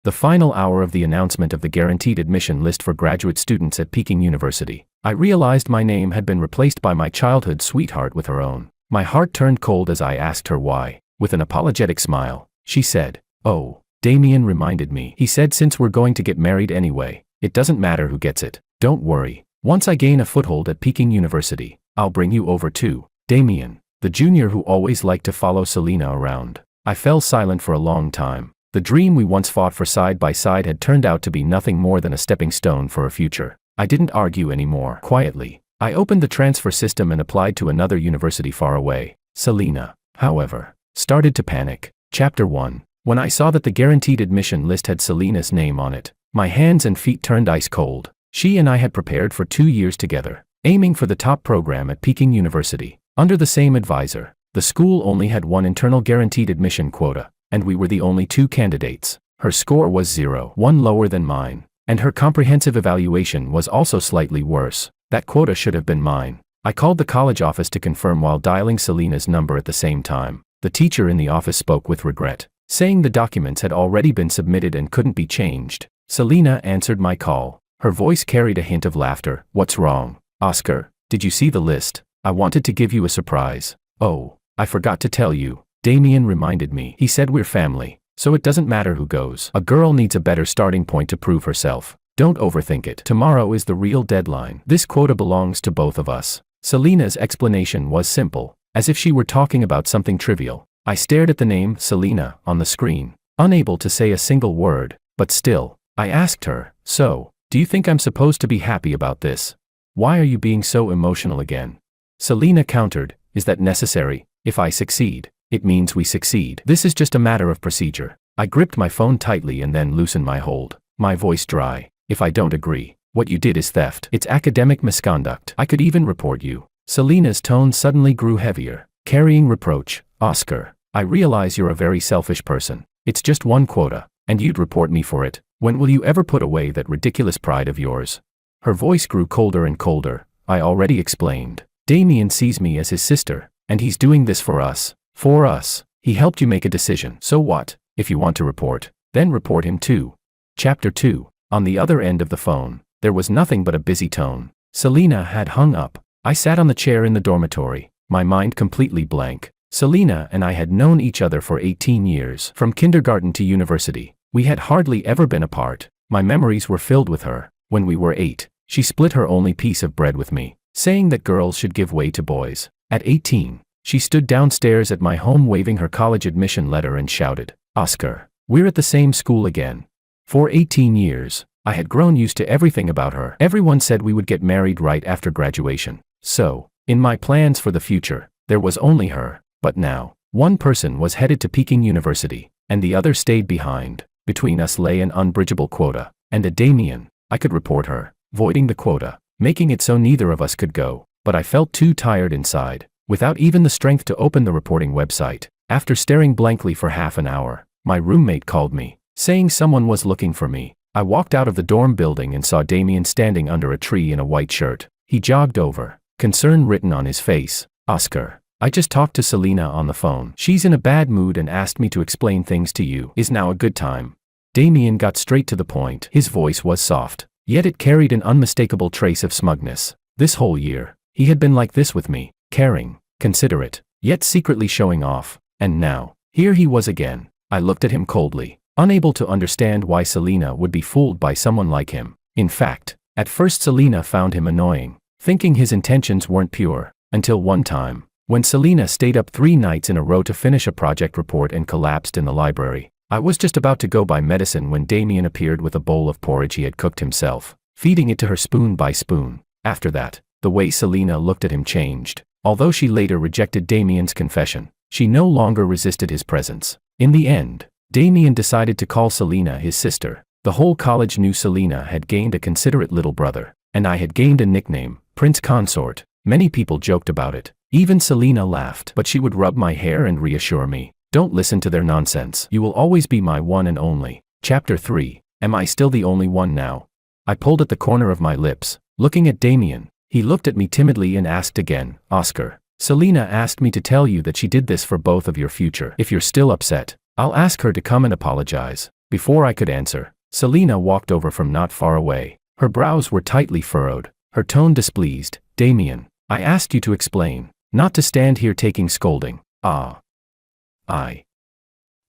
The final hour of the announcement of the guaranteed admission list for graduate students at Peking University. I realized my name had been replaced by my childhood sweetheart with her own. My heart turned cold as I asked her why. With an apologetic smile, she said, "Oh, Damien reminded me. He said since we're going to get married anyway, it doesn't matter who gets it. Don't worry. Once I gain a foothold at Peking University, I'll bring you over too." Damien, the junior who always liked to follow Selena around. I fell silent for a long time. The dream we once fought for side by side had turned out to be nothing more than a stepping stone for a future. I didn't argue anymore. Quietly, I opened the transfer system and applied to another university far away. Selena, however, started to panic. Chapter 1. When I saw that the guaranteed admission list had Selena's name on it, my hands and feet turned ice cold. She and I had prepared for 2 years together, aiming for the top program at Peking University. Under the same advisor, the school only had one internal guaranteed admission quota, and we were the only 2 candidates. Her score was 0.1 lower than mine, and her comprehensive evaluation was also slightly worse. That quota should have been mine. I called the college office to confirm while dialing Selena's number at the same time. The teacher in the office spoke with regret, saying the documents had already been submitted and couldn't be changed. Selena answered my call. Her voice carried a hint of laughter. "What's wrong, Oscar? Did you see the list? I wanted to give you a surprise." "Oh, I forgot to tell you." Damien reminded me. "He said we're family, so it doesn't matter who goes. A girl needs a better starting point to prove herself. Don't overthink it. Tomorrow is the real deadline. This quota belongs to both of us." Selena's explanation was simple, as if she were talking about something trivial. I stared at the name Selena on the screen, unable to say a single word, but still, I asked her, "So, do you think I'm supposed to be happy about this? Why are you being so emotional again?" Selena countered, "Is that necessary? If I succeed, it means we succeed. This is just a matter of procedure." I gripped my phone tightly and then loosened my hold, my voice dry. "If I don't agree, what you did is theft. It's academic misconduct. I could even report you." Selena's tone suddenly grew heavier, carrying reproach. "Oscar, I realize you're a very selfish person. It's just one quota, and you'd report me for it. When will you ever put away that ridiculous pride of yours?" Her voice grew colder and colder. "I already explained. Damien sees me as his sister, and he's doing this for us. For us. He helped you make a decision. So what? If you want to report, then report him too." Chapter 2. On the other end of the phone, there was nothing but a busy tone. Selena had hung up. I sat on the chair in the dormitory, my mind completely blank. Selena and I had known each other for 18 years. From kindergarten to university, we had hardly ever been apart. My memories were filled with her. When we were 8, she split her only piece of bread with me, saying that girls should give way to boys. At 18, she stood downstairs at my home waving her college admission letter and shouted, "Oscar, we're at the same school again." For 18 years, I had grown used to everything about her. Everyone said we would get married right after graduation. So, in my plans for the future, there was only her. But now, one person was headed to Peking University, and the other stayed behind. Between us lay an unbridgeable quota, and a Damien. I could report her, voiding the quota, making it so neither of us could go. But I felt too tired inside, without even the strength to open the reporting website. After staring blankly for half an hour, my roommate called me, saying someone was looking for me. I walked out of the dorm building and saw Damien standing under a tree in a white shirt. He jogged over, concern written on his face. "Oscar, I just talked to Selena on the phone. She's in a bad mood and asked me to explain things to you. Is now a good time?" Damien got straight to the point. His voice was soft, yet it carried an unmistakable trace of smugness. This whole year, he had been like this with me, caring, considerate, yet secretly showing off. And now, here he was again. I looked at him coldly, unable to understand why Selena would be fooled by someone like him. In fact, at first Selena found him annoying, thinking his intentions weren't pure, until one time, when Selena stayed up 3 nights in a row to finish a project report and collapsed in the library. I was just about to go buy medicine when Damien appeared with a bowl of porridge he had cooked himself, feeding it to her spoon by spoon. After that, the way Selena looked at him changed. Although she later rejected Damien's confession, she no longer resisted his presence. In the end, Damien decided to call Selena his sister. The whole college knew Selena had gained a considerate little brother, and I had gained a nickname, Prince Consort. Many people joked about it. Even Selena laughed, but she would rub my hair and reassure me, "Don't listen to their nonsense. You will always be my one and only." Chapter 3. Am I still the only one now? I pulled at the corner of my lips, looking at Damien. He looked at me timidly and asked again, "Oscar, Selena asked me to tell you that she did this for both of your future. If you're still upset, I'll ask her to come and apologize." Before I could answer, Selena walked over from not far away. Her brows were tightly furrowed, her tone displeased. Damien, I asked you to explain, not to stand here taking scolding.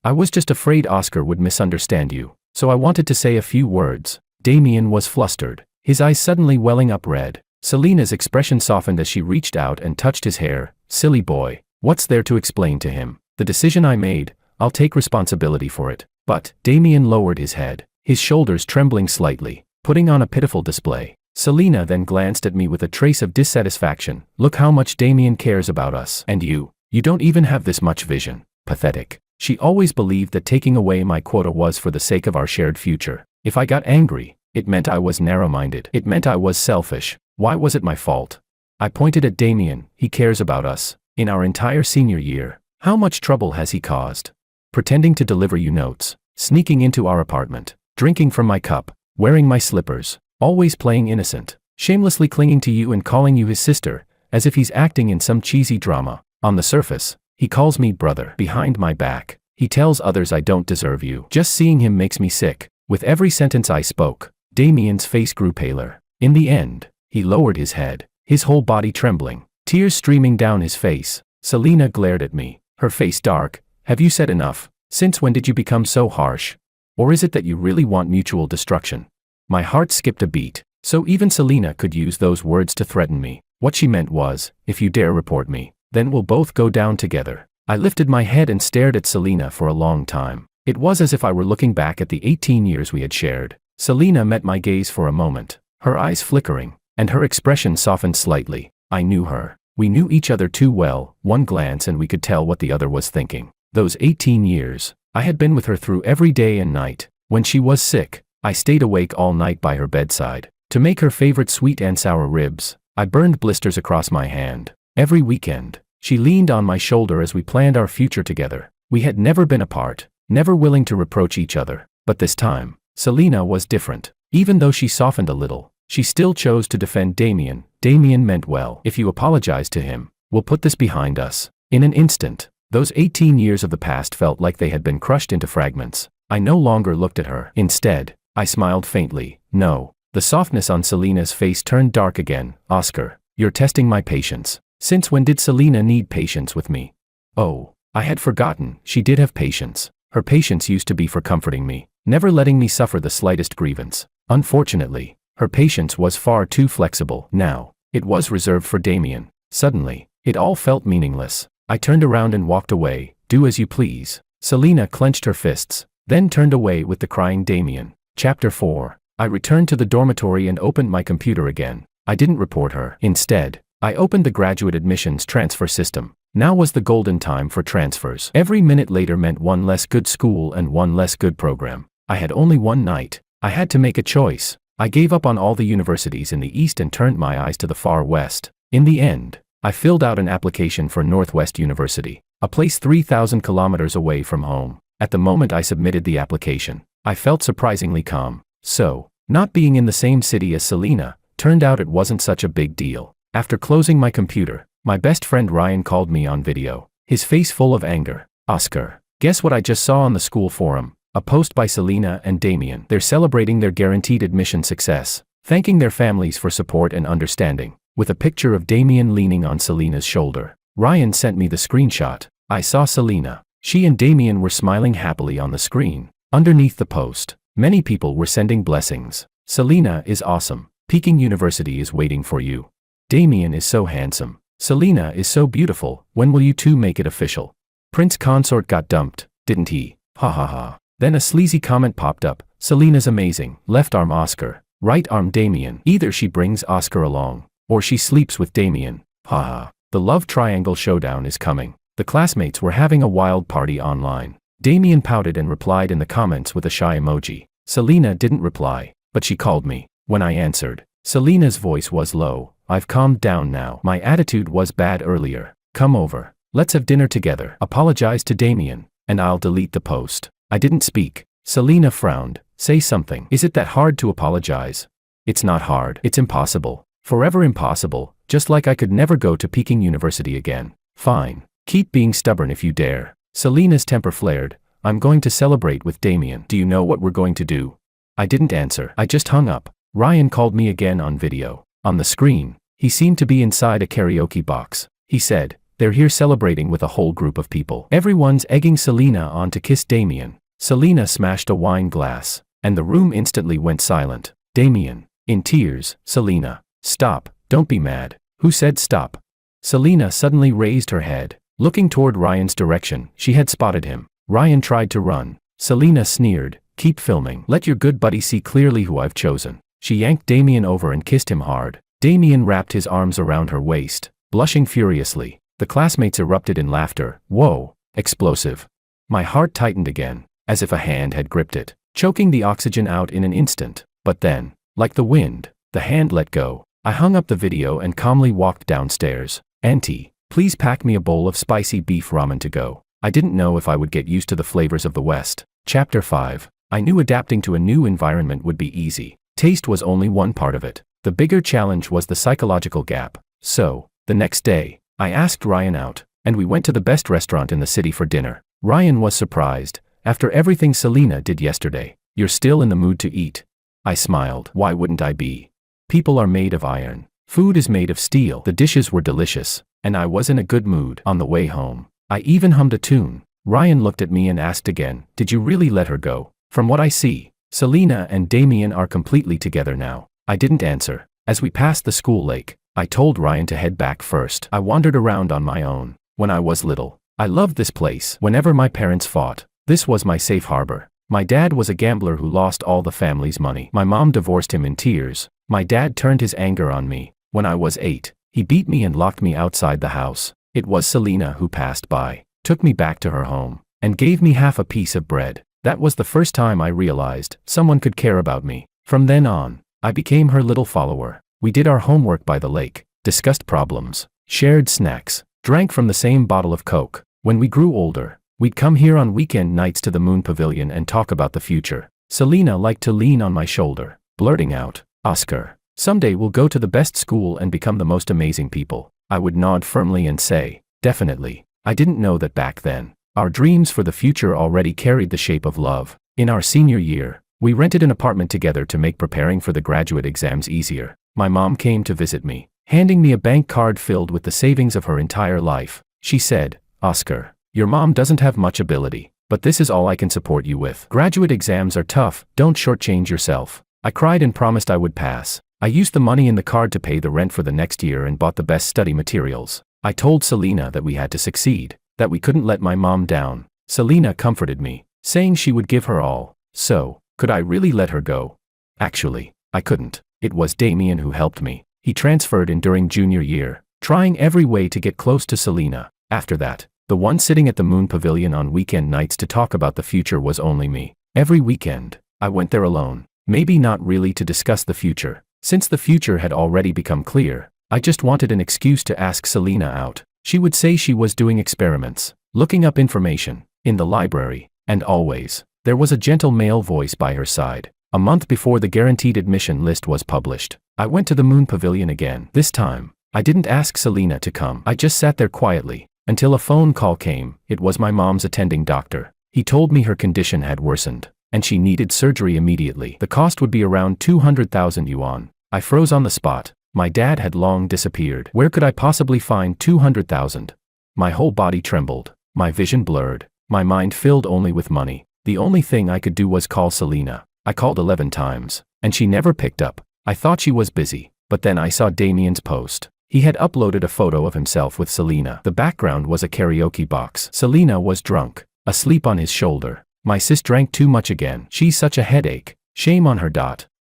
I was just afraid Oscar would misunderstand you, so I wanted to say a few words. Damien was flustered, his eyes suddenly welling up red. Selena's expression softened as she reached out and touched his hair. Silly boy, what's there to explain to him? The decision I made, I'll take responsibility for it. But Damien lowered his head, his shoulders trembling slightly, putting on a pitiful display. Selena then glanced at me with a trace of dissatisfaction. Look how much Damien cares about us. And you don't even have this much vision. Pathetic. She always believed that taking away my quota was for the sake of our shared future. If I got angry, it meant I was narrow-minded. It meant I was selfish. Why was it my fault? I pointed at Damien. He cares about us. In our entire senior year, how much trouble has he caused? Pretending to deliver you notes, sneaking into our apartment, drinking from my cup, wearing my slippers, always playing innocent, shamelessly clinging to you and calling you his sister, as if he's acting in some cheesy drama. On the surface, he calls me brother. Behind my back, he tells others I don't deserve you. Just seeing him makes me sick. With every sentence I spoke, Damien's face grew paler. In the end, he lowered his head, his whole body trembling, tears streaming down his face. Selena glared at me, her face dark. Have you said enough? Since when did you become so harsh? Or is it that you really want mutual destruction? My heart skipped a beat. So even Selena could use those words to threaten me. What she meant was, if you dare report me, then we'll both go down together. I lifted my head and stared at Selena for a long time. It was as if I were looking back at the 18 years we had shared. Selena met my gaze for a moment, her eyes flickering, and her expression softened slightly. I knew her. We knew each other too well. One glance and we could tell what the other was thinking. Those 18 years, I had been with her through every day and night. When she was sick, I stayed awake all night by her bedside to make her favorite sweet and sour ribs. I burned blisters across my hand. Every weekend, she leaned on my shoulder as we planned our future together. We had never been apart, never willing to reproach each other. But this time, Selena was different. Even though she softened a little, she still chose to defend Damien. Damien meant well. If you apologize to him, we'll put this behind us. In an instant, those 18 years of the past felt like they had been crushed into fragments. I no longer looked at her. Instead, I smiled faintly. No. The softness on Selena's face turned dark again. Oscar, you're testing my patience. Since when did Selena need patience with me? Oh, I had forgotten. She did have patience. Her patience used to be for comforting me, never letting me suffer the slightest grievance. Unfortunately, her patience was far too flexible. Now, it was reserved for Damien. Suddenly, it all felt meaningless. I turned around and walked away. Do as you please. Selena clenched her fists, then turned away with the crying Damien. Chapter 4. I returned to the dormitory and opened my computer again. I didn't report her. Instead, I opened the graduate admissions transfer system. Now was the golden time for transfers. Every minute later meant one less good school and one less good program. I had only one night. I had to make a choice. I gave up on all the universities in the East and turned my eyes to the far West. In the end, I filled out an application for Northwest University, a place 3,000 kilometers away from home. At the moment I submitted the application, I felt surprisingly calm. So, not being in the same city as Selena, turned out it wasn't such a big deal. After closing my computer, my best friend Ryan called me on video, his face full of anger. Oscar, guess what I just saw on the school forum? A post by Selena and Damien. They're celebrating their guaranteed admission success, thanking their families for support and understanding, with a picture of Damien leaning on Selena's shoulder. Ryan sent me the screenshot. I saw Selena. She and Damien were smiling happily on the screen. Underneath the post, many people were sending blessings. Selena is awesome. Peking University is waiting for you. Damien is so handsome. Selena is so beautiful. When will you two make it official? Prince Consort got dumped, didn't he? Ha ha ha. Then a sleazy comment popped up. Selena's amazing. Left arm Oscar, right arm Damien. Either she brings Oscar along, or she sleeps with Damien. Ha ha. The love triangle showdown is coming. The classmates were having a wild party online. Damien pouted and replied in the comments with a shy emoji. Selena didn't reply, but she called me. When I answered, Selena's voice was low. I've calmed down now. My attitude was bad earlier. Come over. Let's have dinner together. Apologize to Damien, and I'll delete the post. I didn't speak. Selena frowned. Say something. Is it that hard to apologize? It's not hard. It's impossible. Forever impossible. Just like I could never go to Peking University again. Fine. Keep being stubborn if you dare. Selena's temper flared. I'm going to celebrate with Damien. Do you know what we're going to do? I didn't answer. I just hung up. Ryan called me again on video. On the screen, he seemed to be inside a karaoke box. He said, "They're here celebrating with a whole group of people. Everyone's egging Selena on to kiss Damien." Selena smashed a wine glass, and the room instantly went silent. Damien, in tears, "Selena, stop, don't be mad." "Who said stop?" Selena suddenly raised her head. Looking toward Ryan's direction, she had spotted him. Ryan tried to run. Selena sneered, "Keep filming. Let your good buddy see clearly who I've chosen." She yanked Damien over and kissed him hard. Damien wrapped his arms around her waist, blushing furiously. The classmates erupted in laughter. Whoa, explosive. My heart tightened again, as if a hand had gripped it, choking the oxygen out in an instant. But then, like the wind, the hand let go. I hung up the video and calmly walked downstairs. "Auntie, please pack me a bowl of spicy beef ramen to go." I didn't know if I would get used to the flavors of the West. Chapter 5. I knew adapting to a new environment would be easy. Taste was only one part of it. The bigger challenge was the psychological gap. So, the next day, I asked Ryan out, and we went to the best restaurant in the city for dinner. Ryan was surprised. "After everything Selena did yesterday, you're still in the mood to eat?" I smiled. Why wouldn't I be? People are made of iron. Food is made of steel. The dishes were delicious, and I was in a good mood. On the way home, I even hummed a tune. Ryan looked at me and asked again, "Did you really let her go?" "From what I see, Selena and Damien are completely together now." I didn't answer. As we passed the school lake, I told Ryan to head back first. I wandered around on my own. When I was little, I loved this place. Whenever my parents fought, this was my safe harbor. My dad was a gambler who lost all the family's money. My mom divorced him in tears. My dad turned his anger on me. When I was 8, he beat me and locked me outside the house. It was Selena who passed by, took me back to her home, and gave me half a piece of bread. That was the first time I realized someone could care about me. From then on, I became her little follower. We did our homework by the lake, discussed problems, shared snacks, drank from the same bottle of Coke. When we grew older, we'd come here on weekend nights to the Moon Pavilion and talk about the future. Selena liked to lean on my shoulder, blurting out, "Oscar, someday we'll go to the best school and become the most amazing people." I would nod firmly and say, "Definitely." I didn't know that back then, our dreams for the future already carried the shape of love. In our senior year, we rented an apartment together to make preparing for the graduate exams easier. My mom came to visit me, handing me a bank card filled with the savings of her entire life. She said, "Oscar, your mom doesn't have much ability, but this is all I can support you with. Graduate exams are tough, don't shortchange yourself." I cried and promised I would pass. I used the money in the card to pay the rent for the next year and bought the best study materials. I told Selena that we had to succeed, that we couldn't let my mom down. Selena comforted me, saying she would give her all. So, could I really let her go? Actually, I couldn't. It was Damien who helped me. He transferred in during junior year, trying every way to get close to Selena. After that, the one sitting at the Moon Pavilion on weekend nights to talk about the future was only me. Every weekend, I went there alone. Maybe not really to discuss the future. Since the future had already become clear, I just wanted an excuse to ask Selena out. She would say she was doing experiments, looking up information, in the library, and always, there was a gentle male voice by her side. A month before the guaranteed admission list was published, I went to the Moon Pavilion again. This time, I didn't ask Selena to come. I just sat there quietly, until a phone call came. It was my mom's attending doctor. He told me her condition had worsened, and she needed surgery immediately. The cost would be around 200,000 yuan. I froze on the spot. My dad had long disappeared. Where could I possibly find 200,000? My whole body trembled, my vision blurred, my mind filled only with money. The only thing I could do was call Selena. I called 11 times, and she never picked up. I thought she was busy, but then I saw Damien's post. He had uploaded a photo of himself with Selena. The background was a karaoke box. Selena was drunk, asleep on his shoulder. My sis drank too much again. She's such a headache. Shame on her.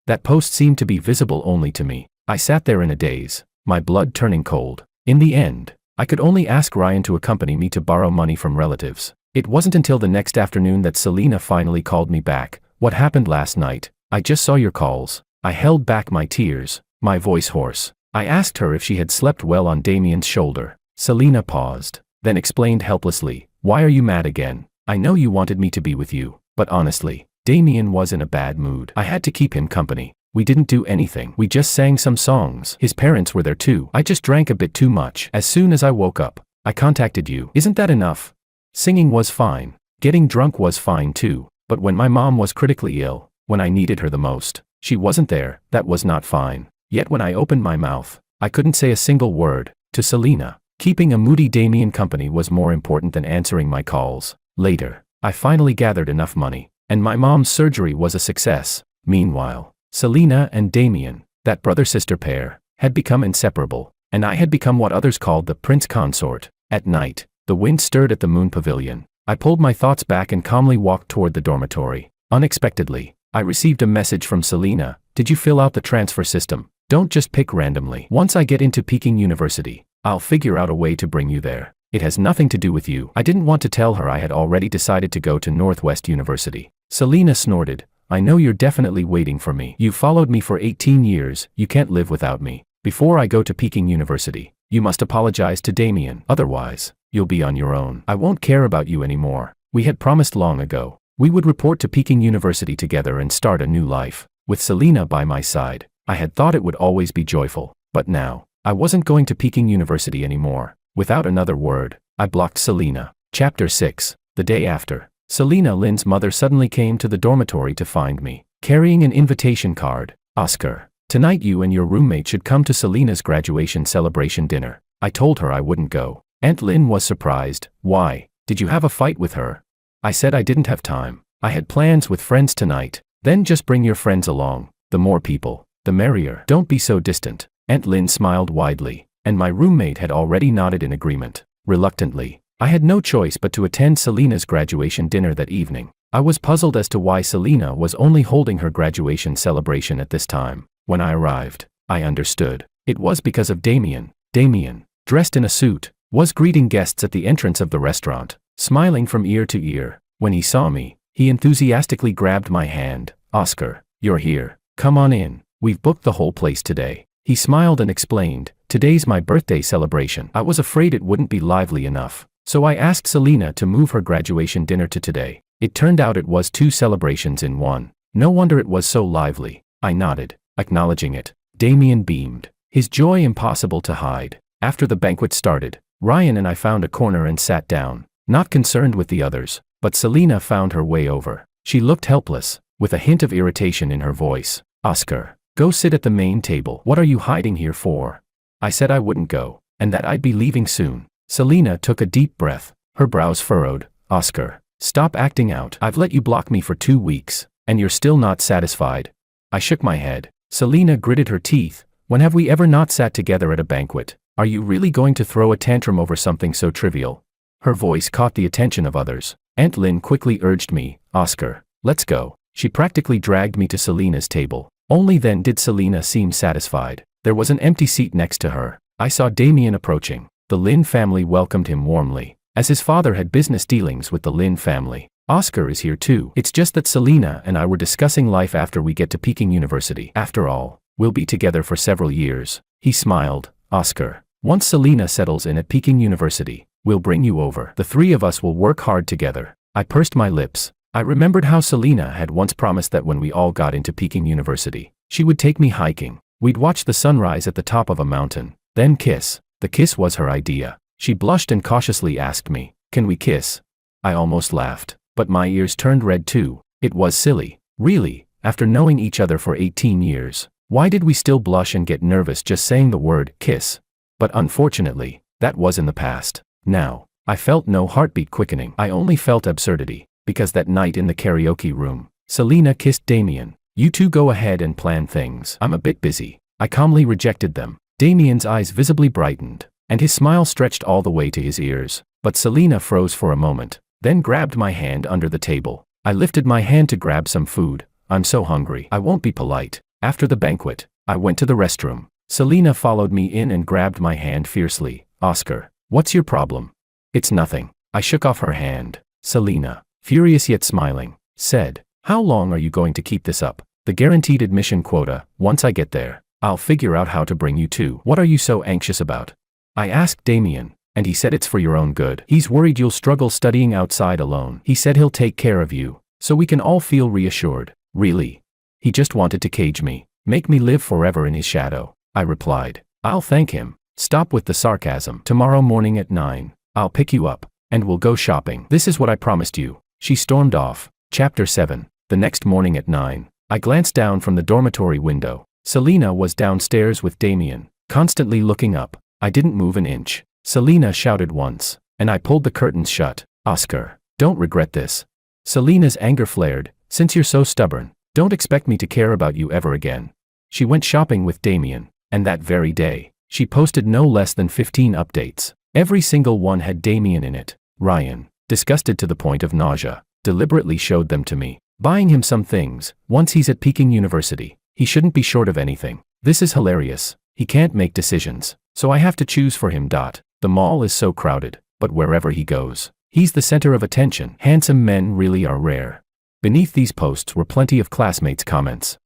That post seemed to be visible only to me. I sat there in a daze, my blood turning cold. In the end, I could only ask Ryan to accompany me to borrow money from relatives. It wasn't until the next afternoon that Selena finally called me back. "What happened last night? I just saw your calls." I held back my tears, my voice hoarse. I asked her if she had slept well on Damien's shoulder. Selena paused, then explained helplessly, "Why are you mad again? I know you wanted me to be with you, but honestly, Damien was in a bad mood. I had to keep him company. We didn't do anything. We just sang some songs. His parents were there too. I just drank a bit too much. As soon as I woke up, I contacted you. Isn't that enough?" Singing was fine, Getting drunk was fine too, but when my mom was critically ill, when I needed her the most, she wasn't there. That was not fine. Yet when I opened my mouth, I couldn't say a single word to Selena. Keeping a moody Damien company was more important than answering my calls. Later, I finally gathered enough money, and my mom's surgery was a success. Meanwhile, Selena and Damien, that brother-sister pair, had become inseparable, and I had become what others called the prince consort. At night, the wind stirred at the moon pavilion. I pulled my thoughts back and calmly walked toward the dormitory. Unexpectedly, I received a message from Selena. Did you fill out the transfer system? Don't just pick randomly. Once I get into Peking University, I'll figure out a way to bring you there. It has nothing to do with you. I didn't want to tell her I had already decided to go to Northwest University. Selena snorted. I know you're definitely waiting for me. You followed me for 18 years. You can't live without me. Before I go to Peking University, you must apologize to Damien. Otherwise, you'll be on your own. I won't care about you anymore. We had promised long ago. We would report to Peking University together and start a new life. With Selena by my side, I had thought it would always be joyful. But now, I wasn't going to Peking University anymore. Without another word, I blocked Selena. Chapter 6. The day after, Selena Lynn's mother suddenly came to the dormitory to find me, carrying an invitation card. Oscar, tonight you and your roommate should come to Selena's graduation celebration dinner. I told her I wouldn't go. Aunt Lynn was surprised. Why? Did you have a fight with her? I said I didn't have time. I had plans with friends tonight. Then just bring your friends along. The more people, the merrier. Don't be so distant. Aunt Lynn smiled widely, and my roommate had already nodded in agreement. Reluctantly, I had no choice but to attend Selena's graduation dinner that evening. I was puzzled as to why Selena was only holding her graduation celebration at this time. When I arrived, I understood. It was because of Damien. Damien, dressed in a suit, was greeting guests at the entrance of the restaurant, smiling from ear to ear. When he saw me, he enthusiastically grabbed my hand. Oscar, you're here. Come on in. We've booked the whole place today. He smiled and explained, today's my birthday celebration. I was afraid it wouldn't be lively enough, so I asked Selena to move her graduation dinner to today. It turned out it was 2 celebrations in one. No wonder it was so lively. I nodded, acknowledging it. Damien beamed, his joy impossible to hide. After the banquet started, Ryan and I found a corner and sat down, not concerned with the others, but Selena found her way over. She looked helpless, with a hint of irritation in her voice. Oscar, go sit at the main table. What are you hiding here for? I said I wouldn't go, and that I'd be leaving soon. Selena took a deep breath, her brows furrowed. Oscar, stop acting out. I've let you block me for 2 weeks, and you're still not satisfied. I shook my head. Selena gritted her teeth. When have we ever not sat together at a banquet? Are you really going to throw a tantrum over something so trivial? Her voice caught the attention of others. Aunt Lynn quickly urged me, Oscar, let's go. She practically dragged me to Selena's table. Only then did Selena seem satisfied. There was an empty seat next to her. I saw Damien approaching. The Lynn family welcomed him warmly, as his father had business dealings with the Lynn family. Oscar is here too. It's just that Selena and I were discussing life after we get to Peking University. After all, we'll be together for several years. He smiled. Oscar, once Selena settles in at Peking University, we'll bring you over. The 3 of us will work hard together. I pursed my lips. I remembered how Selena had once promised that when we all got into Peking University, she would take me hiking. We'd watch the sunrise at the top of a mountain, then kiss. The kiss was her idea. She blushed and cautiously asked me, can we kiss? I almost laughed, but my ears turned red too. It was silly. Really, after knowing each other for 18 years, why did we still blush and get nervous just saying the word kiss? But unfortunately, that was in the past. Now, I felt no heartbeat quickening. I only felt absurdity. Because that night in the karaoke room, Selena kissed Damien. You two go ahead and plan things. I'm a bit busy. I calmly rejected them. Damien's eyes visibly brightened, and his smile stretched all the way to his ears. But Selena froze for a moment, then grabbed my hand under the table. I lifted my hand to grab some food. I'm so hungry. I won't be polite. After the banquet, I went to the restroom. Selena followed me in and grabbed my hand fiercely. Oscar, what's your problem? It's nothing. I shook off her hand. Selena, furious yet smiling, said, how long are you going to keep this up? The guaranteed admission quota. Once I get there, I'll figure out how to bring you too. What are you so anxious about? I asked Damien, and he said it's for your own good. He's worried you'll struggle studying outside alone. He said he'll take care of you, so we can all feel reassured. Really? He just wanted to cage me, make me live forever in his shadow. I replied, I'll thank him. Stop with the sarcasm. Tomorrow morning at 9, I'll pick you up, and we'll go shopping. This is what I promised you. She stormed off. Chapter 7. The next morning at 9. I glanced down from the dormitory window. Selena was downstairs with Damien, constantly looking up. I didn't move an inch. Selena shouted once, and I pulled the curtains shut. Oscar, don't regret this. Selena's anger flared. Since you're so stubborn, don't expect me to care about you ever again. She went shopping with Damien, and that very day, she posted no less than 15 updates. Every single one had Damien in it. Ryan, disgusted to the point of nausea, deliberately showed them to me. Buying him some things. Once he's at Peking University, he shouldn't be short of anything. This is hilarious. He can't make decisions, so I have to choose for him. The mall is so crowded, but wherever he goes, he's the center of attention. Handsome men really are rare. Beneath these posts were plenty of classmates' comments.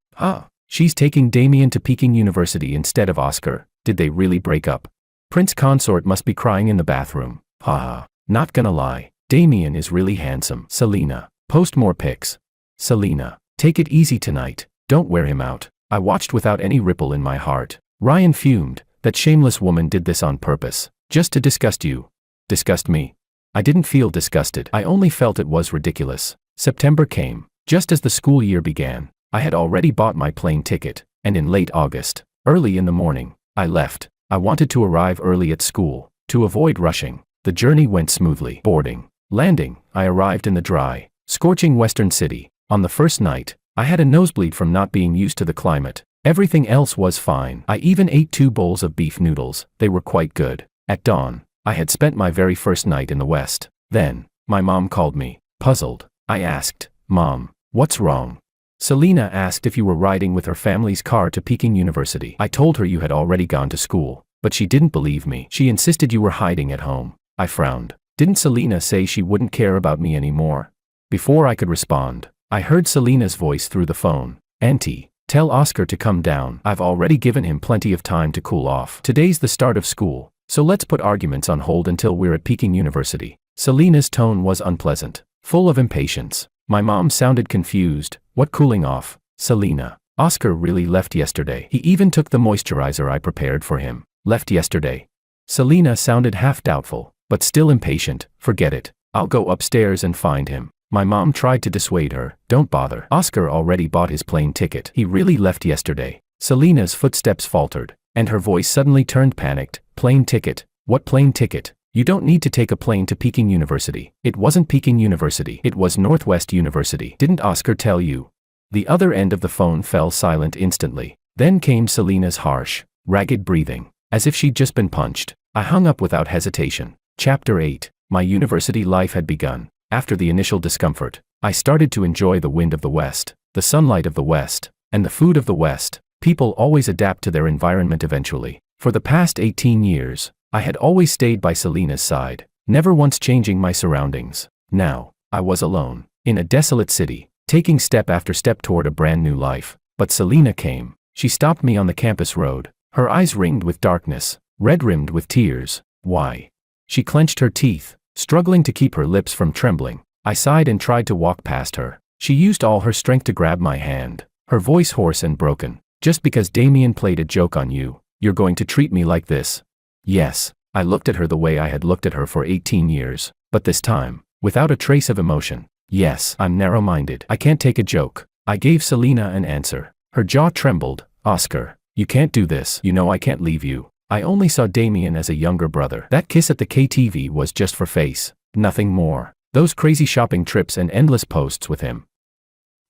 She's taking Damien to Peking University instead of Oscar. Did they really break up? Prince Consort must be crying in the bathroom. Haha. Not gonna lie, Damien is really handsome. Selena, post more pics. Selena, take it easy tonight. Don't wear him out. I watched without any ripple in my heart. Ryan fumed. That shameless woman did this on purpose, just to disgust you. Disgust me? I didn't feel disgusted. I only felt it was ridiculous. September came. Just as the school year began, I had already bought my plane ticket, and in late August, early in the morning, I left. I wanted to arrive early at school, to avoid rushing. The journey went smoothly. Boarding, landing, I arrived in the dry, scorching western city. On the first night, I had a nosebleed from not being used to the climate. Everything else was fine. I even ate 2 bowls of beef noodles. They were quite good. At dawn, I had spent my very first night in the West. Then, my mom called me. Puzzled, I asked, Mom, what's wrong? Selena asked if you were riding with her family's car to Peking University. I told her you had already gone to school, but she didn't believe me. She insisted you were hiding at home. I frowned. Didn't Selena say she wouldn't care about me anymore? Before I could respond, I heard Selena's voice through the phone. Auntie, tell Oscar to come down. I've already given him plenty of time to cool off. Today's the start of school, so let's put arguments on hold until we're at Peking University. Selena's tone was unpleasant, full of impatience. My mom sounded confused. What cooling off? Selena, Oscar really left yesterday. He even took the moisturizer I prepared for him. Left yesterday. Selena sounded half doubtful, but still impatient. Forget it. I'll go upstairs and find him. My mom tried to dissuade her. Don't bother. Oscar already bought his plane ticket. He really left yesterday. Selena's footsteps faltered, and her voice suddenly turned panicked. Plane ticket? What plane ticket? You don't need to take a plane to Peking University. It wasn't Peking University. It was Northwest University. Didn't Oscar tell you? The other end of the phone fell silent instantly. Then came Selena's harsh, ragged breathing, as if she'd just been punched. I hung up without hesitation. Chapter 8. My university life had begun. After the initial discomfort, I started to enjoy the wind of the West, the sunlight of the West, and the food of the West. People always adapt to their environment eventually. For the past 18 years, I had always stayed by Selena's side, never once changing my surroundings. Now, I was alone, in a desolate city, taking step after step toward a brand new life. But Selena came. She stopped me on the campus road, her eyes ringed with darkness, red-rimmed with tears. Why? She clenched her teeth, struggling to keep her lips from trembling. I sighed and tried to walk past her. She used all her strength to grab my hand, her voice hoarse and broken. Just because Damien played a joke on you, you're going to treat me like this? Yes. I looked at her the way I had looked at her for 18 years, but this time, without a trace of emotion. Yes, I'm narrow-minded. I can't take a joke. I gave Selena an answer. Her jaw trembled. Oscar, you can't do this. You know I can't leave you. I only saw Damien as a younger brother. That kiss at the KTV was just for face, nothing more. Those crazy shopping trips and endless posts with him.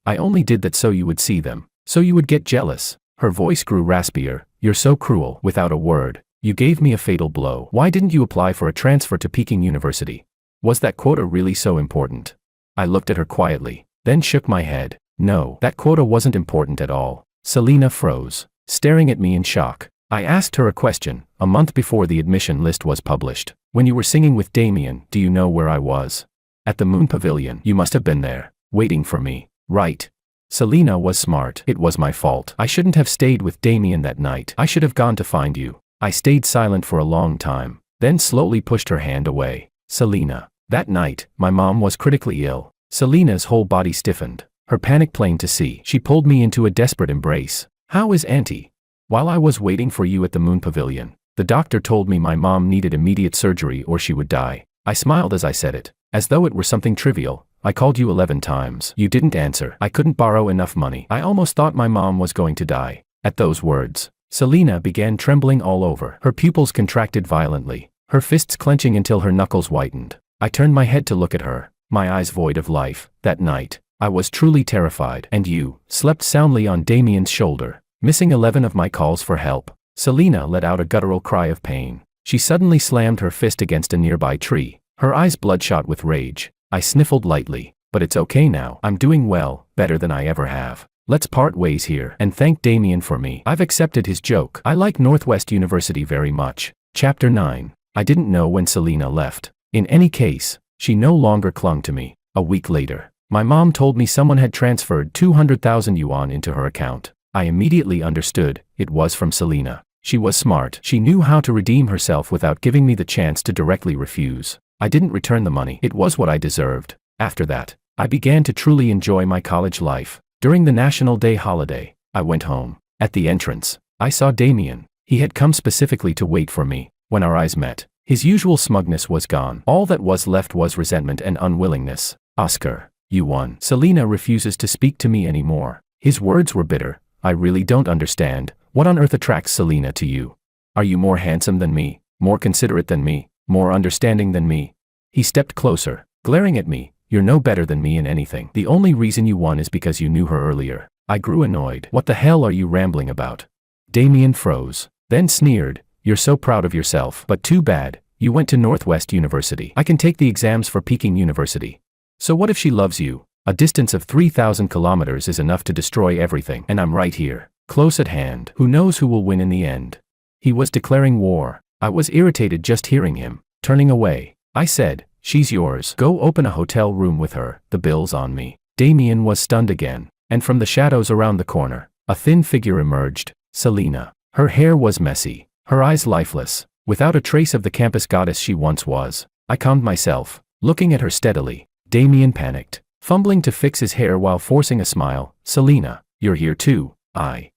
I only did that so you would see them, so you would get jealous. Her voice grew raspier. You're so cruel. Without a word, you gave me a fatal blow. Why didn't you apply for a transfer to Peking University? Was that quota really so important? I looked at her quietly, then shook my head. No, that quota wasn't important at all. Selena froze, staring at me in shock. I asked her a question. A month before the admission list was published, when you were singing with Damien, do you know where I was? At the Moon Pavilion. You must have been there, waiting for me, right? Selena was smart. It was my fault. I shouldn't have stayed with Damien that night. I should have gone to find you. I stayed silent for a long time, then slowly pushed her hand away. Selena. That night, my mom was critically ill. Selena's whole body stiffened, her panic plain to see. She pulled me into a desperate embrace. How is Auntie? While I was waiting for you at the Moon Pavilion, the doctor told me my mom needed immediate surgery or she would die. I smiled as I said it, as though it were something trivial. I called you 11 times. You didn't answer. I couldn't borrow enough money. I almost thought my mom was going to die." At those words, Selena began trembling all over. Her pupils contracted violently, her fists clenching until her knuckles whitened. I turned my head to look at her, my eyes void of life. That night, I was truly terrified. "And you slept soundly on Damien's shoulder, missing 11 of my calls for help." Selena let out a guttural cry of pain. She suddenly slammed her fist against a nearby tree, her eyes bloodshot with rage. I sniffled lightly. "But it's okay now. I'm doing well, better than I ever have. Let's part ways here and thank Damien for me. I've accepted his joke. I like Northwest University very much." Chapter 9. I didn't know when Selena left. In any case, she no longer clung to me. A week later, my mom told me someone had transferred 200,000 yuan into her account. I immediately understood, it was from Selena. She was smart. She knew how to redeem herself without giving me the chance to directly refuse. I didn't return the money. It was what I deserved. After that, I began to truly enjoy my college life. During the National Day holiday, I went home. At the entrance, I saw Damien. He had come specifically to wait for me. When our eyes met, his usual smugness was gone. All that was left was resentment and unwillingness. "Oscar, you won. Selena refuses to speak to me anymore." His words were bitter. "I really don't understand. What on earth attracts Selena to you? Are you more handsome than me? More considerate than me? More understanding than me?" He stepped closer, glaring at me. "You're no better than me in anything. The only reason you won is because you knew her earlier." I grew annoyed. "What the hell are you rambling about?" Damien froze, then sneered. "You're so proud of yourself. But too bad, you went to Northwest University. I can take the exams for Peking University. So what if she loves you? A distance of 3,000 kilometers is enough to destroy everything. And I'm right here, close at hand. Who knows who will win in the end?" He was declaring war. I was irritated just hearing him. Turning away, I said, "She's yours. Go open a hotel room with her. The bill's on me." Damien was stunned again, and from the shadows around the corner, a thin figure emerged. Selena. Her hair was messy, her eyes lifeless, without a trace of the campus goddess she once was. I calmed myself, looking at her steadily. Damien panicked, fumbling to fix his hair while forcing a smile. "Selena, you're here too." I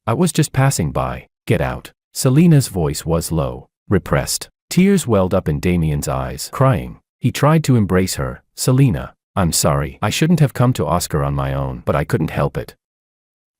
was just passing by. "Get out." Selena's voice was low, repressed. Tears welled up in Damien's eyes. Crying, he tried to embrace her. "Selena, I'm sorry. I shouldn't have come to Oscar on my own, but I couldn't help it.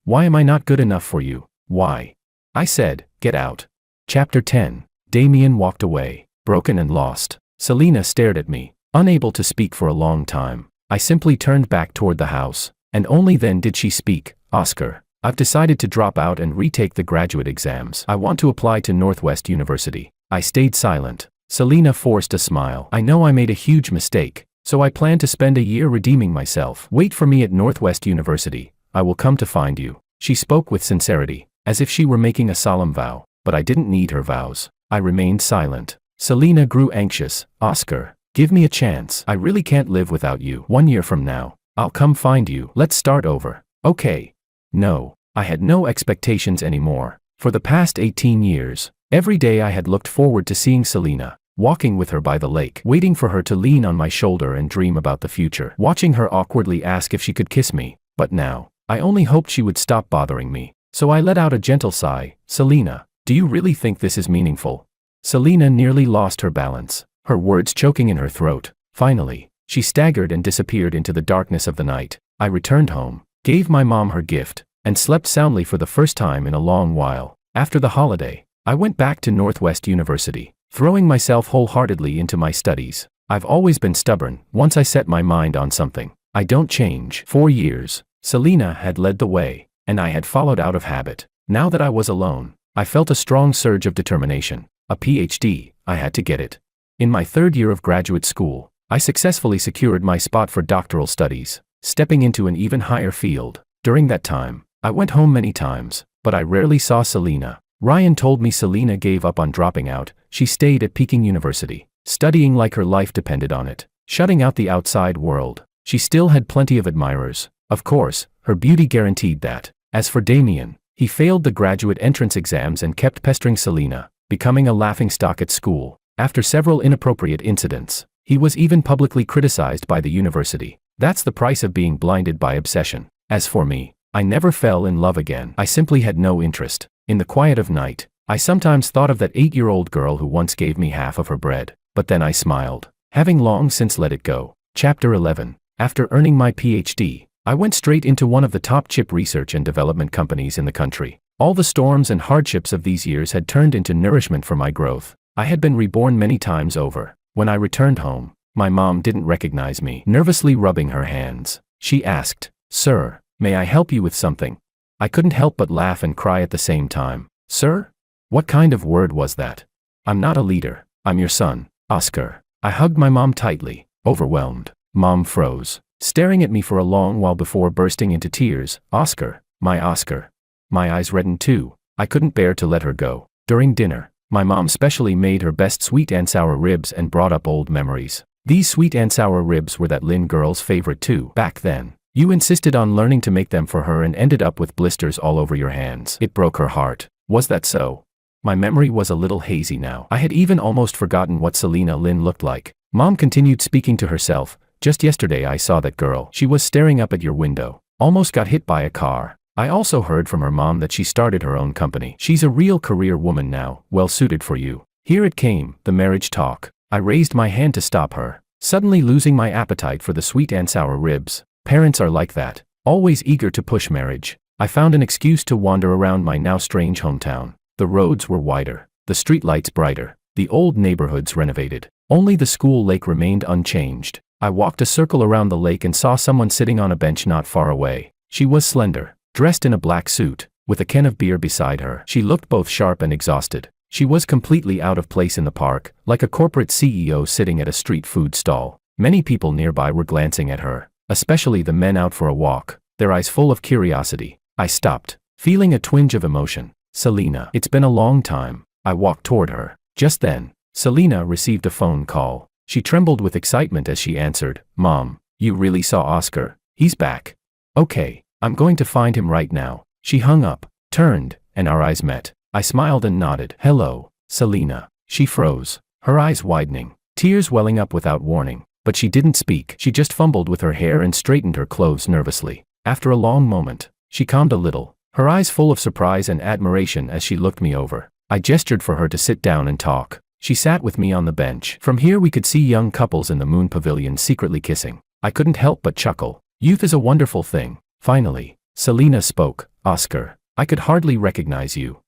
Why am I not good enough for you? Why?" I said, "Get out." Chapter 10. Damien walked away, broken and lost. Selena stared at me, unable to speak for a long time. I simply turned back toward the house, and only then did she speak. "Oscar, I've decided to drop out and retake the graduate exams. I want to apply to Northwest University." I stayed silent. Selena forced a smile. "I know I made a huge mistake, so I plan to spend a year redeeming myself. Wait for me at Northwest University. I will come to find you." She spoke with sincerity, as if she were making a solemn vow, but I didn't need her vows. I remained silent. Selena grew anxious. "Oscar, give me a chance. I really can't live without you. 1 year from now, I'll come find you. Let's start over." "Okay." No, I had no expectations anymore. For the past 18 years, every day I had looked forward to seeing Selena, walking with her by the lake, waiting for her to lean on my shoulder and dream about the future, watching her awkwardly ask if she could kiss me. But now, I only hoped she would stop bothering me. So I let out a gentle sigh. "Selena, do you really think this is meaningful?" Selena nearly lost her balance, her words choking in her throat. Finally, she staggered and disappeared into the darkness of the night. I returned home, gave my mom her gift, and slept soundly for the first time in a long while. After the holiday, I went back to Northwest University, throwing myself wholeheartedly into my studies. I've always been stubborn. Once I set my mind on something, I don't change. 4 years, Selena had led the way, and I had followed out of habit. Now that I was alone, I felt a strong surge of determination. A PhD, I had to get it. In my 3rd year of graduate school, I successfully secured my spot for doctoral studies, stepping into an even higher field. During that time, I went home many times, but I rarely saw Selena. Ryan told me Selena gave up on dropping out. She stayed at Peking University, studying like her life depended on it, shutting out the outside world. She still had plenty of admirers. Of course, her beauty guaranteed that. As for Damien, he failed the graduate entrance exams and kept pestering Selena, becoming a laughingstock at school. After several inappropriate incidents, he was even publicly criticized by the university. That's the price of being blinded by obsession. As for me, I never fell in love again. I simply had no interest. In the quiet of night, I sometimes thought of that 8-year-old girl who once gave me half of her bread, but then I smiled, having long since let it go. Chapter 11. After earning my PhD, I went straight into one of the top chip research and development companies in the country. All the storms and hardships of these years had turned into nourishment for my growth. I had been reborn many times over. When I returned home, my mom didn't recognize me. Nervously rubbing her hands, she asked, "Sir, may I help you with something?" I couldn't help but laugh and cry at the same time. "Sir? What kind of word was that? I'm not a leader. I'm your son, Oscar." I hugged my mom tightly, overwhelmed. Mom froze, staring at me for a long while before bursting into tears. "Oscar, my Oscar." My eyes reddened too. I couldn't bear to let her go. During dinner, my mom specially made her best sweet and sour ribs and brought up old memories. These sweet and sour ribs were that Lynn girl's favorite too. Back then, you insisted on learning to make them for her and ended up with blisters all over your hands. It broke her heart. Was that so? My memory was a little hazy now. I had even almost forgotten what Selena Lynn looked like. Mom continued speaking to herself. "Just yesterday I saw that girl. She was staring up at your window. Almost got hit by a car." I also heard from her mom that she started her own company. "She's a real career woman now, well suited for you." Here it came, the marriage talk. I raised my hand to stop her, suddenly losing my appetite for the sweet and sour ribs. Parents are like that, always eager to push marriage. I found an excuse to wander around my now strange hometown. The roads were wider, the streetlights brighter, the old neighborhoods renovated. Only the school lake remained unchanged. I walked a circle around the lake and saw someone sitting on a bench not far away. She was slender, dressed in a black suit, with a can of beer beside her. She looked both sharp and exhausted. She was completely out of place in the park, like a corporate CEO sitting at a street food stall. Many people nearby were glancing at her, especially the men out for a walk, their eyes full of curiosity. I stopped, feeling a twinge of emotion. "Selena, it's been a long time." I walked toward her. Just then, Selena received a phone call. She trembled with excitement as she answered. "Mom, you really saw Oscar? He's back." "Okay, I'm going to find him right now." She hung up, turned, and our eyes met. I smiled and nodded. "Hello, Selena." She froze, her eyes widening, tears welling up without warning. But she didn't speak. She just fumbled with her hair and straightened her clothes nervously. After a long moment, she calmed a little, her eyes full of surprise and admiration as she looked me over. I gestured for her to sit down and talk. She sat with me on the bench. From here we could see young couples in the moon pavilion secretly kissing. I couldn't help but chuckle. Youth is a wonderful thing. Finally, Selena spoke. "Oscar, I could hardly recognize you.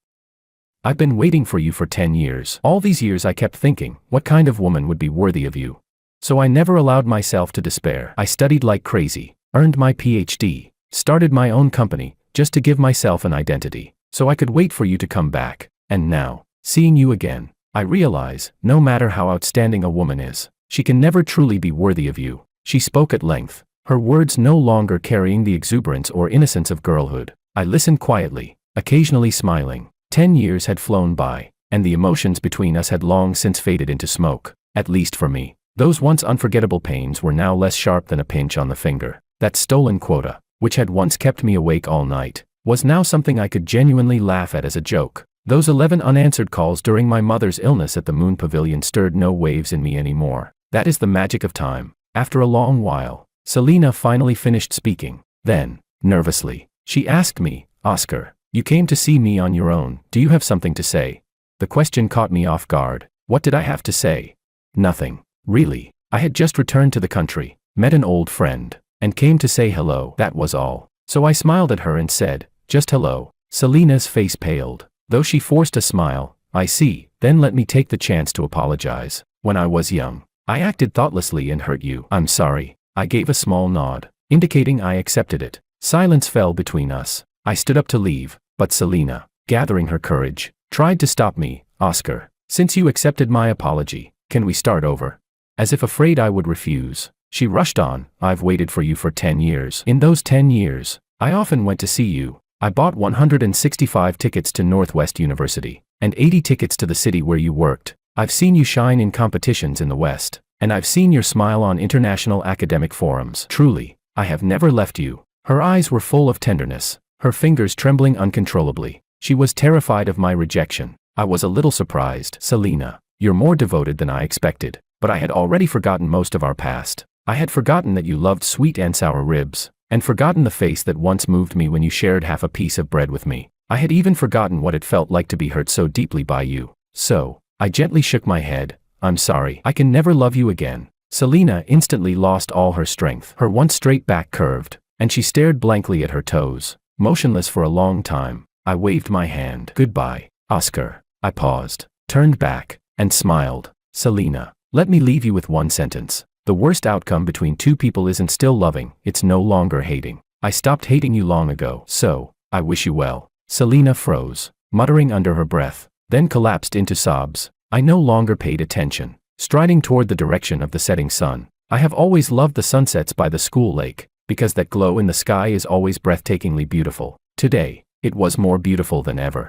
I've been waiting for you for 10 years. All these years I kept thinking, what kind of woman would be worthy of you? So I never allowed myself to despair. I studied like crazy, earned my PhD, started my own company, just to give myself an identity, so I could wait for you to come back. And now, seeing you again, I realize, no matter how outstanding a woman is, she can never truly be worthy of you." She spoke at length, her words no longer carrying the exuberance or innocence of girlhood. I listened quietly, occasionally smiling. 10 years had flown by, and the emotions between us had long since faded into smoke, at least for me. Those once unforgettable pains were now less sharp than a pinch on the finger. That stolen quota, which had once kept me awake all night, was now something I could genuinely laugh at as a joke. Those 11 unanswered calls during my mother's illness at the Moon Pavilion stirred no waves in me anymore. That is the magic of time. After a long while, Selena finally finished speaking. Then, nervously, she asked me, "Oscar, you came to see me on your own. Do you have something to say?" The question caught me off guard. What did I have to say? Nothing. Really. I had just returned to the country, met an old friend, and came to say hello. That was all. So I smiled at her and said, "Just hello." Selena's face paled, though she forced a smile. "I see, then let me take the chance to apologize. When I was young, I acted thoughtlessly and hurt you. I'm sorry." I gave a small nod, indicating I accepted it. Silence fell between us. I stood up to leave, but Selena, gathering her courage, tried to stop me. "Oscar, since you accepted my apology, can we start over?" As if afraid I would refuse, she rushed on. "I've waited for you for 10 years. In those 10 years, I often went to see you. I bought 165 tickets to Northwest University, and 80 tickets to the city where you worked. I've seen you shine in competitions in the West, and I've seen your smile on international academic forums. Truly, I have never left you." Her eyes were full of tenderness, her fingers trembling uncontrollably. She was terrified of my rejection. I was a little surprised. "Selena, you're more devoted than I expected." But I had already forgotten most of our past. I had forgotten that you loved sweet and sour ribs, and forgotten the face that once moved me when you shared half a piece of bread with me. I had even forgotten what it felt like to be hurt so deeply by you. So, I gently shook my head. "I'm sorry. I can never love you again." Selena instantly lost all her strength. Her once straight back curved, and she stared blankly at her toes, motionless for a long time. I waved my hand. Goodbye, Oscar. I paused, turned back, and smiled. Selena, let me leave you with one sentence. The worst outcome between two people isn't still loving, it's no longer hating. I stopped hating you long ago, so I wish you well. Selena froze, muttering under her breath, then collapsed into sobs. I no longer paid attention, striding toward the direction of the setting sun. I have always loved the sunsets by the school lake, because that glow in the sky is always breathtakingly beautiful. Today, it was more beautiful than ever.